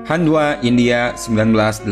Handwa, India, 1986.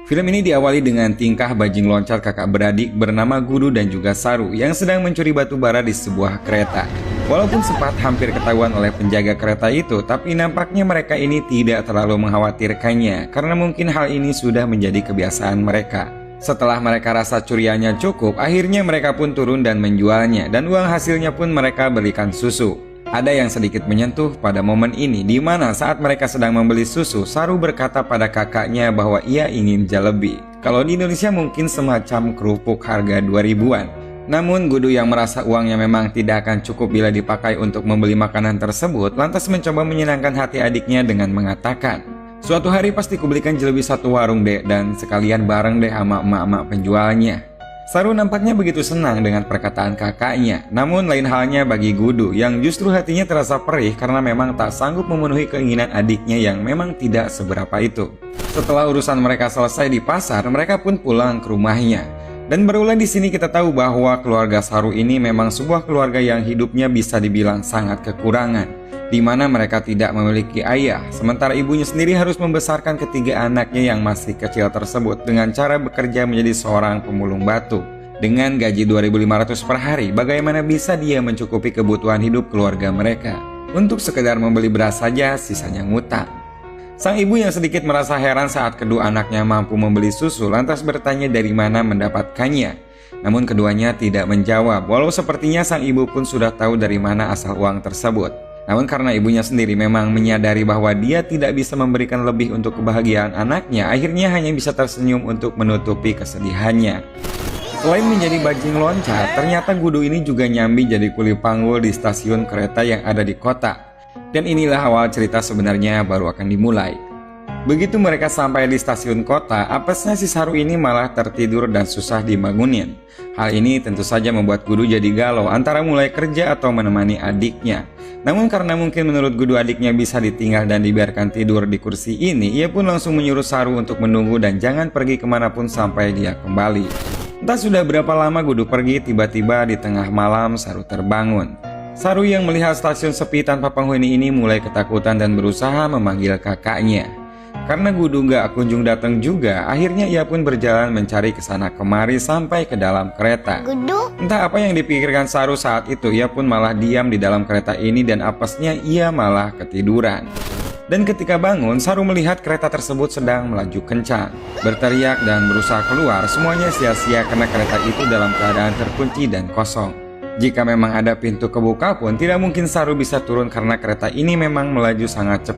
Film ini diawali dengan tingkah bajing loncat kakak beradik bernama Gudu dan juga Saru yang sedang mencuri batu bara di sebuah kereta. Walaupun sempat hampir ketahuan oleh penjaga kereta itu, tapi nampaknya mereka ini tidak terlalu mengkhawatirkannya karena mungkin hal ini sudah menjadi kebiasaan mereka. Setelah mereka rasa curiannya cukup, akhirnya mereka pun turun dan menjualnya, dan uang hasilnya pun mereka belikan susu. Ada yang sedikit menyentuh pada momen ini, di mana saat mereka sedang membeli susu, Saru berkata pada kakaknya bahwa ia ingin jalebi. Kalau di Indonesia mungkin semacam kerupuk harga 2000-an. Namun Gudu yang merasa uangnya memang tidak akan cukup bila dipakai untuk membeli makanan tersebut, lantas mencoba menyenangkan hati adiknya dengan mengatakan, "Suatu hari pasti kubelikan jalebi satu warung deh, dan sekalian bareng deh sama emak-emak penjualnya." Saru nampaknya begitu senang dengan perkataan kakaknya, namun lain halnya bagi Gudu yang justru hatinya terasa perih karena memang tak sanggup memenuhi keinginan adiknya yang memang tidak seberapa itu. Setelah urusan mereka selesai di pasar, mereka pun pulang ke rumahnya. Dan berulang di sini kita tahu bahwa keluarga Saru ini memang sebuah keluarga yang hidupnya bisa dibilang sangat kekurangan, di mana mereka tidak memiliki ayah, sementara ibunya sendiri harus membesarkan ketiga anaknya yang masih kecil tersebut dengan cara bekerja menjadi seorang pemulung batu. Dengan gaji 2.500 per hari, bagaimana bisa dia mencukupi kebutuhan hidup keluarga mereka? Untuk sekedar membeli beras saja, sisanya ngutang. Sang ibu yang sedikit merasa heran saat kedua anaknya mampu membeli susu, lantas bertanya dari mana mendapatkannya. Namun keduanya tidak menjawab, walau sepertinya sang ibu pun sudah tahu dari mana asal uang tersebut. Namun karena ibunya sendiri memang menyadari bahwa dia tidak bisa memberikan lebih untuk kebahagiaan anaknya, akhirnya hanya bisa tersenyum untuk menutupi kesedihannya. Selain menjadi bajing loncat, ternyata Gudu ini juga nyambi jadi kuli panggul di stasiun kereta yang ada di kota. Dan inilah awal cerita sebenarnya baru akan dimulai. Begitu mereka sampai di stasiun kota, apesnya si Saru ini malah tertidur dan susah dibangunin. Hal ini tentu saja membuat Gudu jadi galau antara mulai kerja atau menemani adiknya. Namun karena mungkin menurut Gudu adiknya bisa ditinggal dan dibiarkan tidur di kursi ini, ia pun langsung menyuruh Saru untuk menunggu dan jangan pergi kemanapun sampai dia kembali. Entah sudah berapa lama Gudu pergi, tiba-tiba di tengah malam Saru terbangun. Saru yang melihat stasiun sepi tanpa penghuni ini mulai ketakutan dan berusaha memanggil kakaknya. Karena Gudu gak kunjung datang juga, akhirnya ia pun berjalan mencari kesana kemari sampai ke dalam kereta. Gudu? Entah apa yang dipikirkan Saru saat itu, ia pun malah diam di dalam kereta ini dan apesnya ia malah ketiduran. Dan ketika bangun, Saru melihat kereta tersebut sedang melaju kencang. Berteriak dan berusaha keluar, semuanya sia-sia karena kereta itu dalam keadaan terkunci dan kosong. Jika memang ada pintu kebuka pun, tidak mungkin Saru bisa turun karena kereta ini memang melaju sangat cepat.